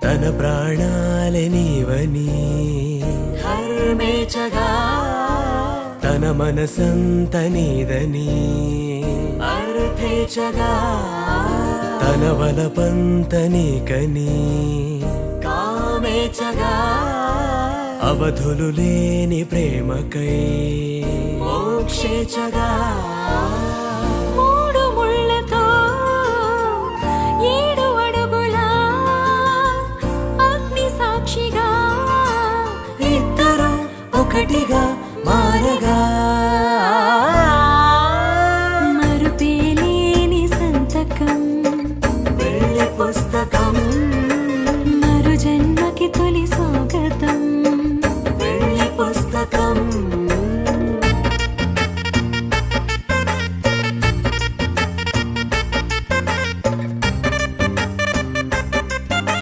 తన ప్రాణాలే నీవని ధర్మేచగా తన మనసంత నీదని అర్థేచగా తన వలపంత నీకని కామేచగా అవధులు లేని ప్రేమకై మోక్షేచగా మూడు ముళ్ళతో 7 అడుగుల అగ్ని సాక్షిగా ఇద్దరు ఒకటిగా మారగా